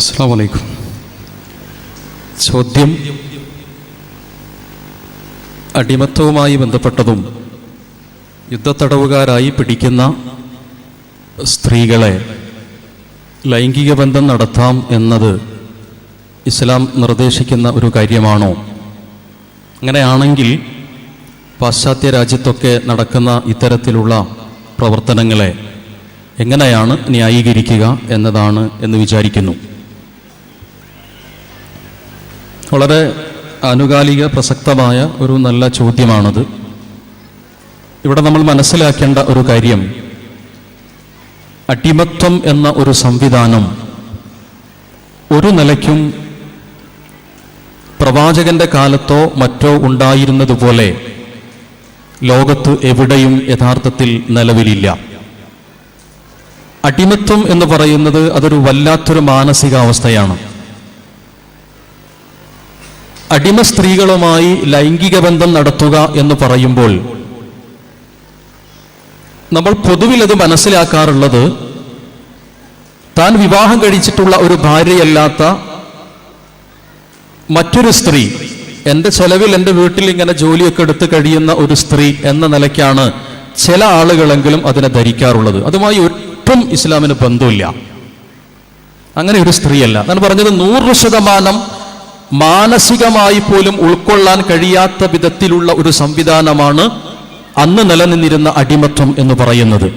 അസ്സലാമു അലൈക്കും. ചോദ്യം അടിമത്തവുമായി ബന്ധപ്പെട്ടതും യുദ്ധത്തടവുകാരായി പിടിക്കുന്ന സ്ത്രീകളെ ലൈംഗിക ബന്ധം നടത്താം എന്നത് ഇസ്ലാം നിർദ്ദേശിക്കുന്ന ഒരു കാര്യമാണോ? അങ്ങനെയാണെങ്കിൽ പാശ്ചാത്യ രാജ്യത്തൊക്കെ നടക്കുന്ന ഇത്തരത്തിലുള്ള പ്രവർത്തനങ്ങളെ എങ്ങനെയാണ് ന്യായീകരിക്കുക എന്നതാണ് എന്ന് വിചാരിക്കുന്നു. വളരെ ആനുകാലിക പ്രസക്തമായ ഒരു നല്ല ചോദ്യമാണത്. ഇവിടെ നമ്മൾ മനസ്സിലാക്കേണ്ട ഒരു കാര്യം, അടിമത്വം എന്ന ഒരു സംവിധാനം ഒരു നിലയ്ക്കും പ്രവാചകന്റെ കാലത്തോ മറ്റോ ഉണ്ടായിരുന്നതുപോലെ ലോകത്ത് എവിടെയും യഥാർത്ഥത്തിൽ നിലവിലില്ല. അടിമത്വം എന്ന് പറയുന്നത് അതൊരു വല്ലാത്തൊരു മാനസികാവസ്ഥയാണ്. അടിമ സ്ത്രീകളുമായി ലൈംഗിക ബന്ധം നടത്തുക എന്ന് പറയുമ്പോൾ നമ്മൾ പൊതുവിൽ അത് മനസ്സിലാക്കാറുള്ളത്, താൻ വിവാഹം കഴിച്ചിട്ടുള്ള ഒരു ഭാര്യയല്ലാത്ത മറ്റൊരു സ്ത്രീ, എൻ്റെ ചെലവിൽ എൻ്റെ വീട്ടിൽ ഇങ്ങനെ ജോലിയൊക്കെ എടുത്ത് കഴിയുന്ന ഒരു സ്ത്രീ എന്ന നിലയ്ക്കാണ് ചില ആളുകളെങ്കിലും അതിനെ ധരിക്കാറുള്ളത്. അതുമായി ഒട്ടും ഇസ്ലാമിന് ബന്ധമില്ല. അങ്ങനെ ഒരു സ്ത്രീയല്ല. ഞാൻ പറഞ്ഞത് 100% മാനസികമായി പോലും ഉൾക്കൊള്ളാൻ കഴിയാത്ത വിധത്തിലുള്ള ഒരു സംവിധാനമാണ് അന്ന് നിലനിന്നിരുന്ന അടിമത്വം എന്ന് പറയുന്നത്.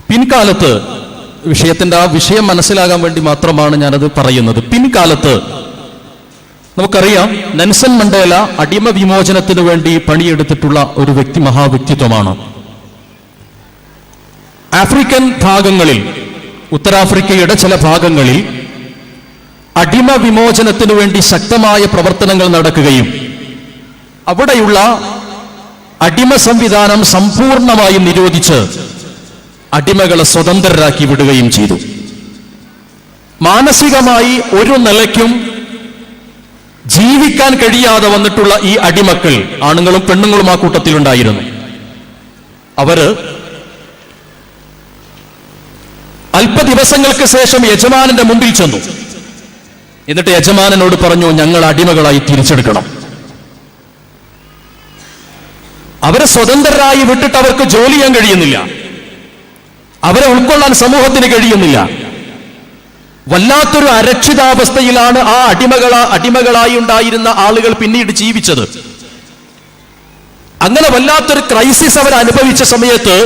പിൻകാലത്ത്, വിഷയത്തിന്റെ ആ വിഷയം മനസ്സിലാകാൻ വേണ്ടി മാത്രമാണ് ഞാനത് പറയുന്നത്. പിൻകാലത്ത് നമുക്കറിയാം, നെൽസൺ മണ്ടേല അടിമ വിമോചനത്തിന് വേണ്ടി പണിയെടുത്തിട്ടുള്ള ഒരു മഹാവ്യക്തിത്വമാണ്. ആഫ്രിക്കൻ ഭാഗങ്ങളിൽ, ഉത്തരാഫ്രിക്കയുടെ ചില ഭാഗങ്ങളിൽ അടിമ വിമോചനത്തിനു വേണ്ടി ശക്തമായ പ്രവർത്തനങ്ങൾ നടക്കുകയും അവിടെയുള്ള അടിമ സംവിധാനം സമ്പൂർണമായും നിരോധിച്ച് അടിമകളെ സ്വതന്ത്രരാക്കി വിടുകയും ചെയ്തു. മാനസികമായി ഒരു നിലയ്ക്കും ജീവിക്കാൻ കഴിയാതെ വന്നിട്ടുള്ള ഈ അടിമക്കൾ, ആണുങ്ങളും പെണ്ണുങ്ങളും ആ കൂട്ടത്തിലുണ്ടായിരുന്നു, അവര് അല്പ ദിവസങ്ങൾക്ക് ശേഷം യജമാനന്റെ മുമ്പിൽ ചെന്നു. എന്നിട്ട് യജമാനനോട് പറഞ്ഞു, ഞങ്ങൾ അടിമകളായി തിരിച്ചെടുക്കണം. അവരെ സ്വതന്ത്രരായി വിട്ടിട്ട് അവർക്ക് ജോലി ചെയ്യാൻ കഴിയുന്നില്ല, അവരെ ഉൾക്കൊള്ളാൻ സമൂഹത്തിന് കഴിയുന്നില്ല. വല്ലാത്തൊരു അരക്ഷിതാവസ്ഥയിലാണ് ആ അടിമകളായി ഉണ്ടായിരുന്ന ആളുകൾ പിന്നീട് ജീവിച്ചത്. അങ്ങനെ വല്ലാത്തൊരു ക്രൈസിസ് അവർ അനുഭവിച്ച സമയത്ത്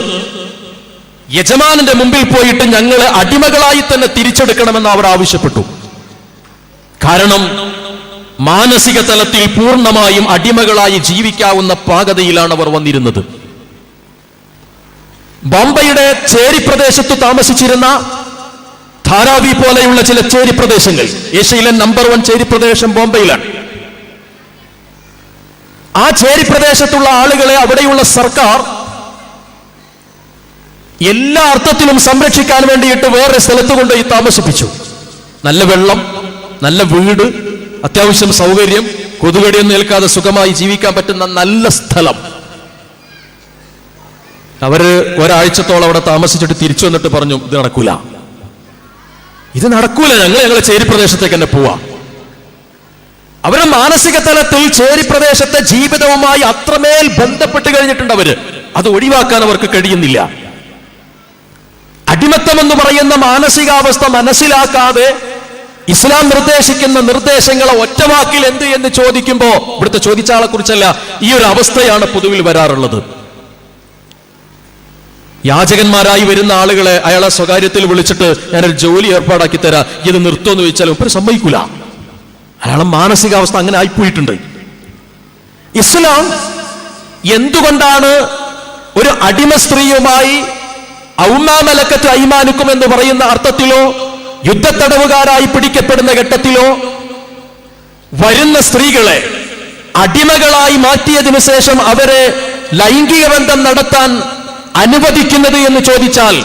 യജമാനന്റെ മുമ്പിൽ പോയിട്ട് ഞങ്ങളെ അടിമകളായി തന്നെ തിരിച്ചെടുക്കണമെന്ന് അവർ ആവശ്യപ്പെട്ടു. കാരണം മാനസിക തലത്തിൽ പൂർണ്ണമായും അടിമകളായി ജീവിക്കാവുന്ന പാകതയിലാണ് അവർ വന്നിരുന്നത്. ബോംബെയുടെ ചേരി പ്രദേശത്ത് താമസിച്ചിരുന്ന ധാരാവി പോലെയുള്ള ചില ചേരി പ്രദേശങ്ങൾ, ഏഷ്യയിലെ നമ്പർ 1 ചേരി പ്രദേശം ബോംബെയിലാണ്. ആ ചേരി പ്രദേശത്തുള്ള ആളുകളെ അവിടെയുള്ള സർക്കാർ എല്ലാ അർത്ഥത്തിലും സംരക്ഷിക്കാൻ വേണ്ടിയിട്ട് വേറെ സ്ഥലത്ത് കൊണ്ടുപോയി താമസിപ്പിച്ചു. നല്ല വെള്ളം, നല്ല വീട്, അത്യാവശ്യം സൗകര്യം, കൊതുകടിയൊന്നും ഏൽക്കാതെ സുഖമായി ജീവിക്കാൻ പറ്റുന്ന നല്ല സ്ഥലം. അവര് ഒരാഴ്ചത്തോളം അവിടെ താമസിച്ചിട്ട് തിരിച്ചു വന്നിട്ട് പറഞ്ഞു, ഇത് നടക്കൂല, ഞങ്ങളെ ചേരി പ്രദേശത്തേക്ക് തന്നെ പോവാം. അവരുടെ മാനസിക തലത്തിൽ ചേരി പ്രദേശത്തെ ജീവിതവുമായി അത്രമേൽ ബന്ധപ്പെട്ട് കഴിഞ്ഞിട്ടുണ്ട്. അത് ഒഴിവാക്കാൻ അവർക്ക് കഴിയുന്നില്ല. അടിമത്തം എന്ന് പറയുന്ന മാനസികാവസ്ഥ മനസ്സിലാക്കാതെ ഇസ്ലാം നിർദ്ദേശിക്കുന്ന നിർദ്ദേശങ്ങളെ ഒറ്റവാക്കിൽ എന്ത് എന്ന് ചോദിക്കുമ്പോ, ഇവിടുത്തെ ചോദിച്ച ആളെ കുറിച്ചല്ല, ഈ ഒരു അവസ്ഥയാണ് പൊതുവിൽ വരാറുള്ളത്. യാചകന്മാരായി വരുന്ന ആളുകളെ അയാളെ സ്വകാര്യത്തിൽ വിളിച്ചിട്ട് ഞാനൊരു ജോലി ഏർപ്പാടാക്കി തരാം, ഇത് നിർത്തുമെന്ന് ചോദിച്ചാൽ ഒപ്പം സമ്മതിക്കൂല. അയാളെ മാനസികാവസ്ഥ അങ്ങനെ ആയിപ്പോയിട്ടുണ്ട്. ഇസ്ലാം എന്തുകൊണ്ടാണ് ഒരു അടിമ സ്ത്രീയുമായി ഔമാമലക്കത്ത് ഐമാനുക്കും എന്ന് പറയുന്ന അർത്ഥത്തിലോ യുദ്ധത്തടവുകാരായി പിടിക്കപ്പെടുന്ന ഘട്ടത്തിലോ വരുന്ന സ്ത്രീകളെ അടിമകളായി മാറ്റിയതിനു ശേഷം അവരെ ലൈംഗിക ബന്ധം നടത്താൻ അനുവദിക്കുന്നത് എന്ന് ചോദിച്ചാൽ,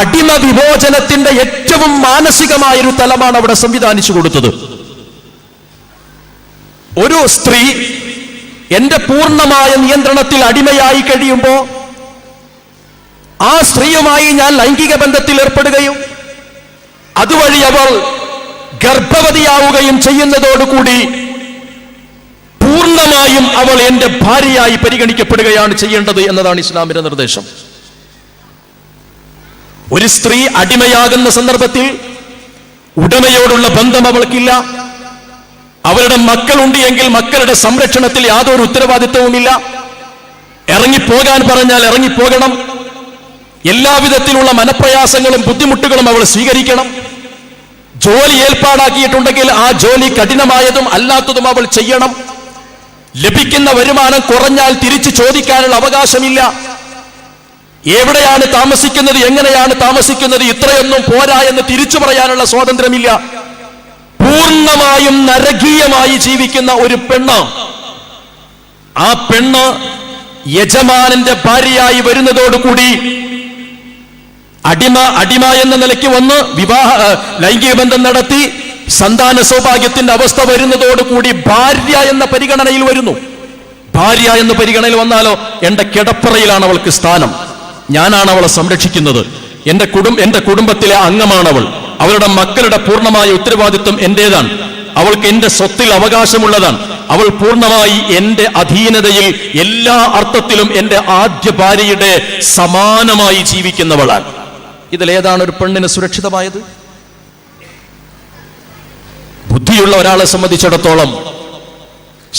അടിമ വിമോചനത്തിന്റെ ഏറ്റവും മാനസികമായൊരു തലമാണ് അവിടെ സംവിധാനിച്ചു കൊടുത്തത്. ഒരു സ്ത്രീ എന്റെ പൂർണ്ണമായ നിയന്ത്രണത്തിൽ അടിമയായി കഴിയുമ്പോൾ ആ സ്ത്രീയുമായി ഞാൻ ലൈംഗിക ബന്ധത്തിൽ ഏർപ്പെടുകയും അതുവഴി അവൾ ഗർഭവതിയാവുകയും ചെയ്യുന്നതോടുകൂടി പൂർണ്ണമായും അവൾ എന്റെ ഭാര്യയായി പരിഗണിക്കപ്പെടുകയാണ് ചെയ്യേണ്ടത് എന്നതാണ് ഇസ്ലാമിന്റെ നിർദ്ദേശം. ഒരു സ്ത്രീ അടിമയാകുന്ന സന്ദർഭത്തിൽ ഉടമയോടുള്ള ബന്ധം അവൾക്കില്ല. അവരുടെ മക്കളുണ്ട് എങ്കിൽ മക്കളുടെ സംരക്ഷണത്തിൽ യാതൊരു ഉത്തരവാദിത്വവുമില്ല. ഇറങ്ങിപ്പോകാൻ പറഞ്ഞാൽ ഇറങ്ങിപ്പോകണം. എല്ലാവിധത്തിലുള്ള മനപ്രയാസങ്ങളും ബുദ്ധിമുട്ടുകളും അവൾ സ്വീകരിക്കണം. ജോലി ഏർപ്പാടാക്കിയിട്ടുണ്ടെങ്കിൽ ആ ജോലി കഠിനമായതും അല്ലാത്തതും അവൾ ചെയ്യണം. ലഭിക്കുന്ന വരുമാനം കുറഞ്ഞാൽ തിരിച്ചു ചോദിക്കാനുള്ള അവകാശമില്ല. എവിടെയാണ് താമസിക്കുന്നത്, എങ്ങനെയാണ് താമസിക്കുന്നത്, ഇത്രയൊന്നും പോരാ എന്ന് തിരിച്ചു പറയാനുള്ള സ്വാതന്ത്ര്യമില്ല. പൂർണ്ണമായും നരകീയമായി ജീവിക്കുന്ന ഒരു പെണ്ണ്, ആ പെണ്ണ് യജമാനന്റെ ഭാര്യയായി വരുന്നതോടുകൂടി അടിമ എന്ന നിലയ്ക്ക് വന്ന് ലൈംഗിക ബന്ധം നടത്തി സന്താന സൗഭാഗ്യത്തിന്റെ അവസ്ഥ വരുന്നതോടുകൂടി ഭാര്യ എന്ന പരിഗണനയിൽ വരുന്നു. ഭാര്യ എന്ന പരിഗണനയിൽ വന്നാലോ എന്റെ കിടപ്പറയിലാണ് അവൾക്ക് സ്ഥാനം. ഞാനാണ് അവളെ സംരക്ഷിക്കുന്നത്. എന്റെ കുടുംബത്തിലെ അംഗമാണവൾ. അവളുടെ മക്കളുടെ പൂർണ്ണമായ ഉത്തരവാദിത്വം എന്റേതാണ്. അവൾക്ക് എന്റെ സ്വത്തിൽ അവകാശമുള്ളതാണ്. അവൾ പൂർണ്ണമായി എന്റെ അധീനതയിൽ എല്ലാ അർത്ഥത്തിലും എന്റെ ആദ്യ ഭാര്യയുടെ സമാനമായി ജീവിക്കുന്നവളാണ്. ഇതിലേതാണ് ഒരു പെണ്ണിന് സുരക്ഷിതമായത്? ബുദ്ധിയുള്ള ഒരാളെ സംബന്ധിച്ചിടത്തോളം,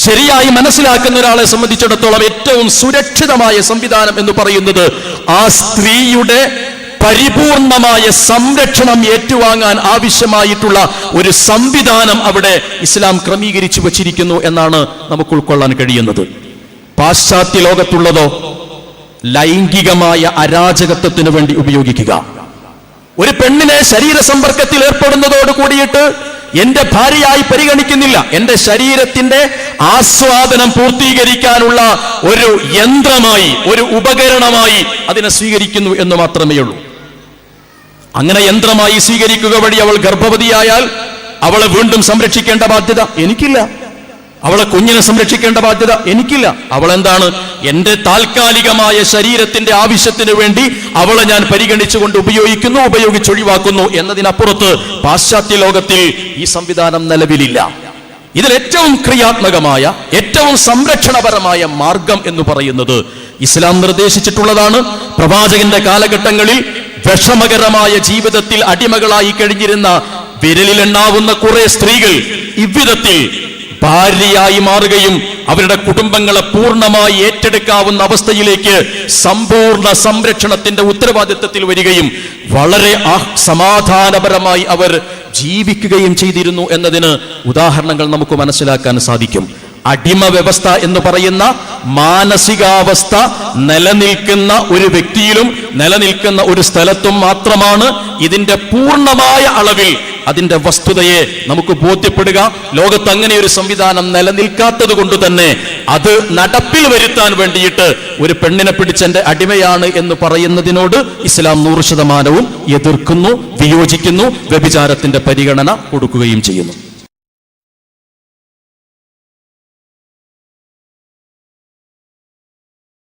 ശരിയായി മനസ്സിലാക്കുന്ന ഒരാളെ സംബന്ധിച്ചിടത്തോളം ഏറ്റവും സുരക്ഷിതമായ സംവിധാനം എന്ന് പറയുന്നത് ആ സ്ത്രീയുടെ പരിപൂർണമായ സംരക്ഷണം ഏറ്റുവാങ്ങാൻ ആവശ്യമായിട്ടുള്ള ഒരു സംവിധാനം അവിടെ ഇസ്ലാം ക്രമീകരിച്ചു വച്ചിരിക്കുന്നു എന്നാണ് നമുക്ക് ഉൾക്കൊള്ളാൻ കഴിയുന്നത്. പാശ്ചാത്യ ലോകത്തുള്ളതോ ലൈംഗികമായ അരാജകത്വത്തിന് വേണ്ടി ഉപയോഗിക്കുക. ഒരു പെണ്ണിനെ ശരീര സമ്പർക്കത്തിൽ ഏർപ്പെടുന്നതോട് കൂടിയിട്ട് എന്റെ ഭാര്യയായി പരിഗണിക്കുന്നില്ല, എന്റെ ശരീരത്തിന്റെ ആസ്വാദനം പൂർത്തീകരിക്കാനുള്ള ഒരു യന്ത്രമായി, ഒരു ഉപകരണമായി അതിനെ സ്വീകരിക്കുന്നു എന്ന് മാത്രമേ ഉള്ളൂ. അങ്ങനെ യന്ത്രമായി സ്വീകരിക്കുക വഴി അവൾ ഗർഭവതിയായാൽ അവളെ വീണ്ടും സംരക്ഷിക്കേണ്ട ബാധ്യത എനിക്കില്ല. അവളെ കുഞ്ഞിനെ സംരക്ഷിക്കേണ്ട ബാധ്യത എനിക്കില്ല. അവളെന്താണ്, എന്റെ താൽക്കാലികമായ ശരീരത്തിന്റെ ആവശ്യത്തിന് വേണ്ടി അവളെ ഞാൻ പരിഗണിച്ചുകൊണ്ട് ഉപയോഗിച്ചൊഴിവാക്കുന്നു എന്നതിനപ്പുറത്ത് പാശ്ചാത്യ ലോകത്തിൽ ഈ സംവിധാനം നിലവിലില്ല. ഇതിൽ ഏറ്റവും ക്രിയാത്മകമായ, ഏറ്റവും സംരക്ഷണപരമായ മാർഗം എന്ന് പറയുന്നത് ഇസ്ലാം നിർദ്ദേശിച്ചിട്ടുള്ളതാണ്. പ്രവാചകന്റെ കാലഘട്ടങ്ങളിൽ വിഷമകരമായ ജീവിതത്തിൽ അടിമകളായി കഴിഞ്ഞിരുന്ന വിരലിലെണ്ണാവുന്ന കുറെ സ്ത്രീകൾ ഇவ்விധത്തിൽ ഭാര്യയായി മാറുകയും അവരുടെ കുടുംബങ്ങളെ പൂർണ്ണമായി ഏറ്റെടുക്കാവുന്ന അവസ്ഥയിലേക്ക് സമ്പൂർണ്ണ സംരക്ഷണത്തിന്റെ ഉത്തരവാദിത്വത്തിൽ വരികയും വളരെ സമാധാനപരമായി അവർ ജീവിക്കുകയും ചെയ്തിരുന്നു എന്നതിന് ഉദാഹരണങ്ങൾ നമുക്ക് മനസ്സിലാക്കാൻ സാധിക്കും. അടിമ വ്യവസ്ഥ എന്ന് പറയുന്ന മാനസികാവസ്ഥ നിലനിൽക്കുന്ന ഒരു വ്യക്തിയിലും നിലനിൽക്കുന്ന ഒരു സ്ഥലത്തും മാത്രമാണ് ഇതിന്റെ പൂർണ്ണമായ അളവിൽ അതിന്റെ വസ്തുതയെ നമുക്ക് ബോധ്യപ്പെടുക. ലോകത്ത് അങ്ങനെ ഒരു സംവിധാനം നിലനിൽക്കാത്തത് കൊണ്ട് തന്നെ അത് നടപ്പിൽ വരുത്താൻ വേണ്ടിയിട്ട് ഒരു പെണ്ണിനെ പിടിച്ചെന്റെ അടിമയാണ് എന്ന് പറയുന്നതിനോട് ഇസ്ലാം 100% എതിർക്കുന്നു, വിയോജിക്കുന്നു, വ്യഭിചാരത്തിന്റെ പരിഗണന കൊടുക്കുകയും ചെയ്യുന്നു.